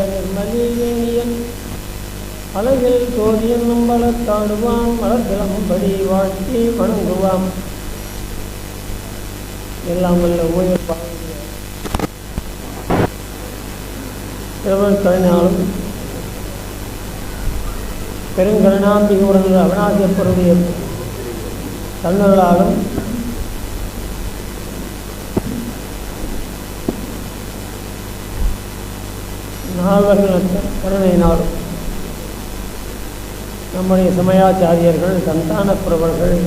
நிர்மலியன் அழகில் சோதியன் நம்பளத்தாடுவான் மலர்கிளம்படி வாழ்த்தி வணங்குவான். எல்லாம் வல்ல ஓய்வு கலைஞாலும் பெருங்கருணாம்பிகூரர்கள் அவிநாசியப்பருடைய தன்னர்களாலும் நால்வர்கள் கருணையினாலும் நம்முடைய சமயாச்சாரியர்கள் சந்தான புரவர்கள்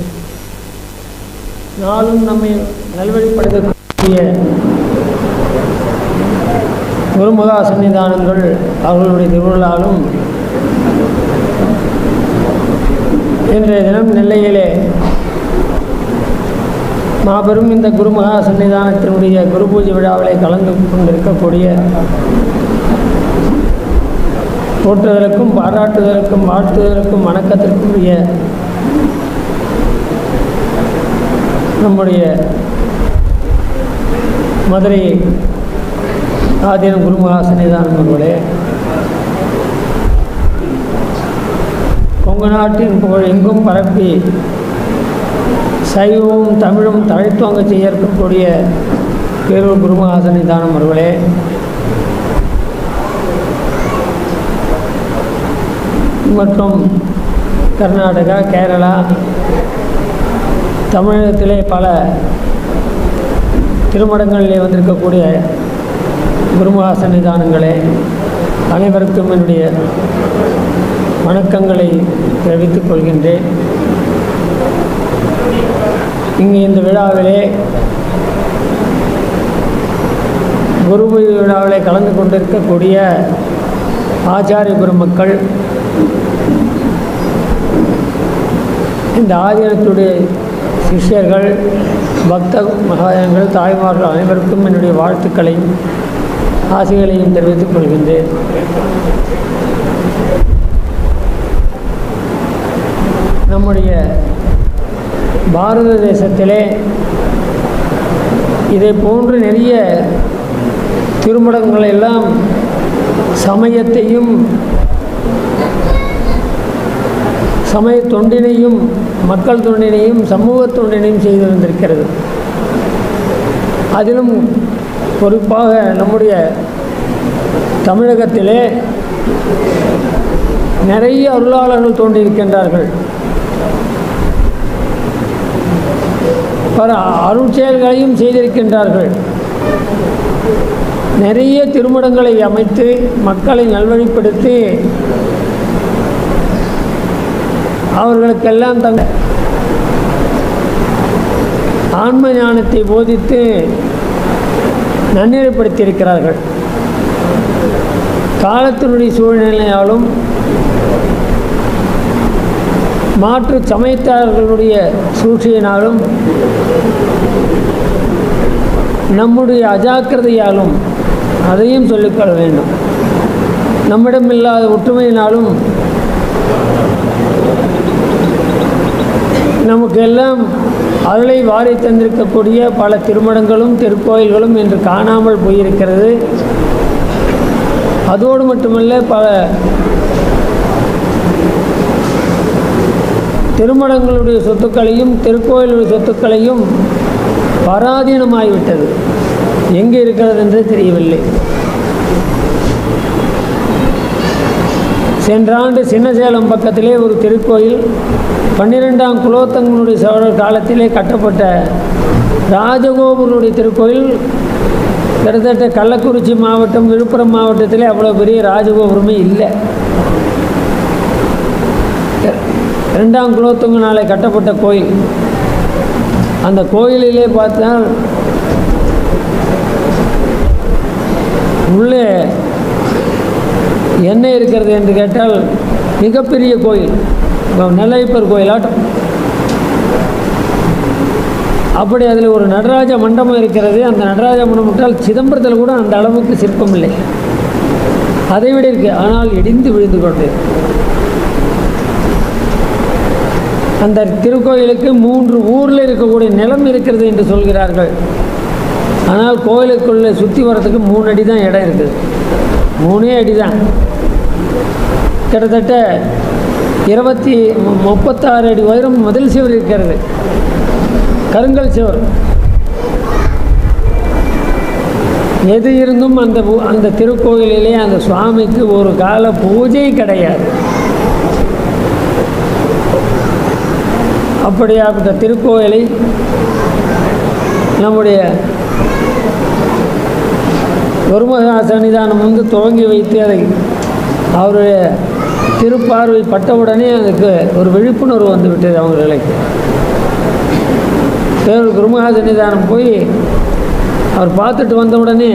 நாளும் நம்மை நல்வழிப்படுத்தக்கூடிய குருமகா சன்னிதானங்கள் அவர்களுடைய திருவிழாலும் இன்றைய தினம் நெல்லையிலே மாபெரும் இந்த குருமகா சன்னிதானத்தினுடைய குரு பூஜை விழாவிலே கலந்து கொண்டிருக்கக்கூடிய போற்றுதலுக்கும் பாராட்டுதலுக்கும் வாழ்த்துதலுக்கும் வணக்கத்திற்கும் உரிய நம்முடைய மதுரை ஆதீனம் குருமகா சன்னிதானம் அவர்களே, கொங்கு நாட்டின் புகழ் எங்கும் பரப்பி சைவமும் தமிழும் தழைத்துவங்க செய்ய இருக்கக்கூடிய பேரூர் குருமகா சன்னிதானம் அவர்களே, மற்றும் கர்நாடகா, கேரளா, தமிழகத்திலே பல திருமடங்களிலே வந்திருக்கக்கூடிய குருமகா சன்னிதானங்களே, அனைவருக்கும் என்னுடைய வணக்கங்களை தெரிவித்துக் கொள்கின்றேன். இங்கே இந்த விழாவிலே குரு பூஜை விழாவிலே கலந்து கொண்டிருக்கக்கூடிய ஆச்சாரிய பெருமக்கள், இந்த ஆதீனத்துடைய சிஷ்யர்கள், பக்த மகாஜனங்கள், தாய்மார்கள் அனைவருக்கும் என்னுடைய வாழ்த்துக்களையும் ஆசைகளையும் தெரிவித்துக் கொள்கின்றேன். நம்முடைய பாரத தேசத்திலே இதை போன்று நிறைய திருமணங்கள் எல்லாம் சமயத்தையும் சமய தொண்டினையும் மக்கள் தொண்டினையும் சமூக தொண்டினையும் செய்து வந்திருக்கிறது. அதிலும் குறிப்பாக நம்முடைய தமிழகத்திலே நிறைய அருளாளர்கள் தோன்றியிருக்கின்றார்கள். பல அருள் செயல்களையும் செய்திருக்கின்றார்கள். நிறைய திருமணங்களை அமைத்து மக்களை நல்வழிப்படுத்தி அவர்களுக்கெல்லாம் தங்கள் ஆன்ம ஞானத்தை போதித்து நன்னெறிப்படுத்தியிருக்கிறார்கள். காலத்தினுடைய சூழ்நிலையாலும் மாற்று சமயத்தார்களுடைய சூழ்ச்சியினாலும் நம்முடைய அஜாக்கிரதையாலும் அதையும் சொல்லிக்கொள்ள வேண்டும். நம்மிடமில்லாத ஒற்றுமையினாலும் நமக்கெல்லாம் அருளை வாரி தந்திருக்கக்கூடிய பல திருமணங்களும் திருக்கோயில்களும் இன்று காணாமல் போயிருக்கிறது. அதோடு மட்டுமல்ல, பல திருமணங்களுடைய சொத்துக்களையும் திருக்கோயிலுடைய சொத்துக்களையும் பராதீனமாகிவிட்டது. எங்கே இருக்கிறது என்றே தெரியவில்லை. சென்ற ஆண்டு சின்னசேலம் பக்கத்திலே ஒரு திருக்கோயில் 12ஆம் குலோத்துங்கனுடைய சோழர் காலத்திலே கட்டப்பட்ட ராஜகோபுரனுடைய திருக்கோயில் கிட்டத்தட்ட கள்ளக்குறிச்சி மாவட்டம், விழுப்புரம் மாவட்டத்திலே அவ்வளோ பெரிய ராஜகோபுரமே இல்லை. 2ஆம் குலோத்துங்கனாலே கட்டப்பட்ட கோயில். அந்த கோயிலிலே பார்த்தால் உள்ளே என்ன இருக்கிறது என்று கேட்டால் மிகப்பெரிய கோயில், நெல்லையப்பர் கோயிலாட்டம். அப்படி அதில் ஒரு நடராஜ மண்டபம் இருக்கிறது. அந்த நடராஜ மண்டபத்தால் சிதம்பரத்தில் கூட அந்த அளவுக்கு சிற்பம் இல்லை, அதை விட இருக்குது. ஆனால் இடிந்து விழுந்து கொண்டு அந்த திருக்கோயிலுக்கு 3 ஊரில் இருக்கக்கூடிய நிலம் இருக்கிறது என்று சொல்கிறார்கள். ஆனால் கோயிலுக்குள்ளே சுற்றி வரத்துக்கு 3 அடி தான் இடம் இருக்குது. 3 அடி தான். கிட்டத்தட்ட 36 அடி உயரம் மதில் சுவர் இருக்கிறது, கருங்கல் சுவர். எது இருந்தும் அந்த திருக்கோயிலிலே அந்த சுவாமிக்கு ஒரு கால பூஜை கிடையாது. அப்படியாப்பட்ட திருக்கோயிலை நம்முடைய குருமகா சன்னிதானம் துவங்கி வைத்து அதை அவருடைய திருப்பார்வை பட்டவுடனே அதுக்கு ஒரு விழிப்புணர்வு வந்துவிட்டது அவர்களுக்கு. குருமகா சன்னிதானம் போய் அவர் பார்த்துட்டு வந்தவுடனே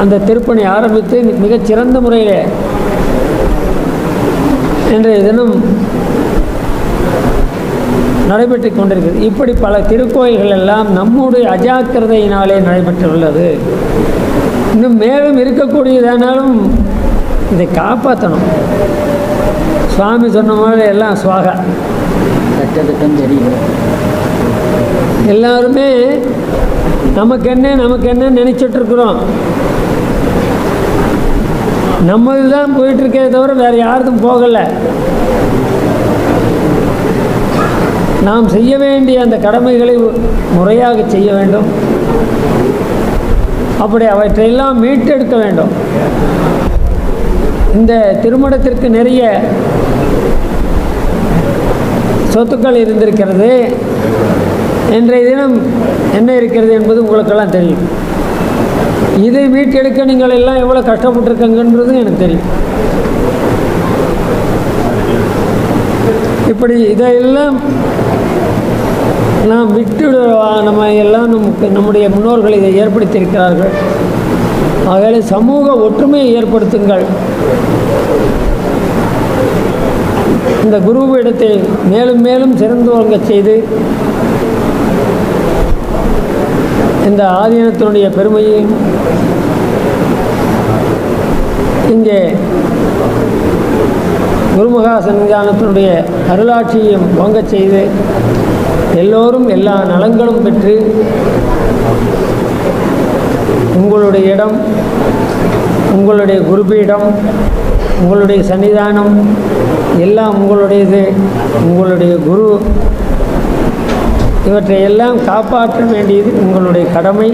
அந்த திருப்பணி ஆரம்பித்து மிகச்சிறந்த முறையில் இன்றைய தினம் நடைபெற்று கொண்டிருக்கிறது. இப்படி பல திருக்கோயில்கள் எல்லாம் நம்முடைய அஜாக்கிரதையினாலே நடைபெற்றுள்ளது. இன்னும் மேலும் இருக்கக்கூடியதானாலும் இதை காப்பாற்றணும். சுவாமி சொன்ன மாதிரி எல்லாம் சுவாகா தெரியும். எல்லாருமே நமக்கு என்ன நினச்சிட்ருக்குறோம். நம்மது தான் போயிட்டுருக்கே தவிர வேறு யாருக்கும் போகலை. நாம் செய்ய வேண்டிய அந்த கடமைகளை முறையாக செய்ய வேண்டும். அப்படி அவற்றையெல்லாம் மீட்டெடுக்க வேண்டும். இந்த திருமணத்திற்கு நிறைய சொத்துக்கள் இருந்திருக்கிறது. இன்றைய தினம் என்ன இருக்கிறது என்பது உங்களுக்கெல்லாம் தெரியும். இதை மீட்டெடுக்க நீங்கள் எல்லாம் எவ்வளோ கஷ்டப்பட்டுருக்கங்கன்றது எனக்கு தெரியும். இப்படி இதையெல்லாம் நாம் விட்டுவிடுவா, நம்ம எல்லாம் நம்முடைய முன்னோர்கள் இதை ஏற்படுத்தியிருக்கிறார்கள். ஆகவே சமூக ஒற்றுமையை ஏற்படுத்துங்கள். இந்த குருவிடத்தை மேலும் மேலும் சிறந்து வழங்க செய்து இந்த ஆதீனத்தினுடைய பெருமையையும் இங்கே குருமகா சன்னிதானத்தினுடைய அருளாட்சியையும் வாங்கச் செய்து எல்லோரும் எல்லா நலங்களும் பெற்று உங்களுடைய இடம், உங்களுடைய குருபீடம், உங்களுடைய சன்னிதானம் எல்லாம் உங்களுடையது. உங்களுடைய குரு இவற்றை எல்லாம் காப்பாற்ற வேண்டியது உங்களுடைய கடமை,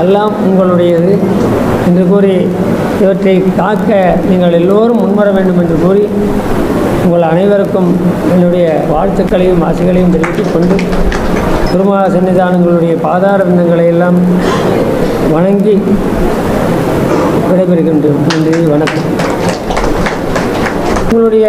எல்லாம் உங்களுடையது என்று கூறி இவற்றை காக்க நீங்கள் எல்லோரும் முன்வர வேண்டும் என்று கூறி உங்கள் அனைவருக்கும் என்னுடைய வாழ்த்துக்களையும் ஆசைகளையும் தெரிவித்துக் கொண்டு குருமகா சன்னிதானங்களுடைய பாதார விந்தங்களை எல்லாம் வணங்கி விடைபெறுகின்றோம். நன்றி, வணக்கம். உங்களுடைய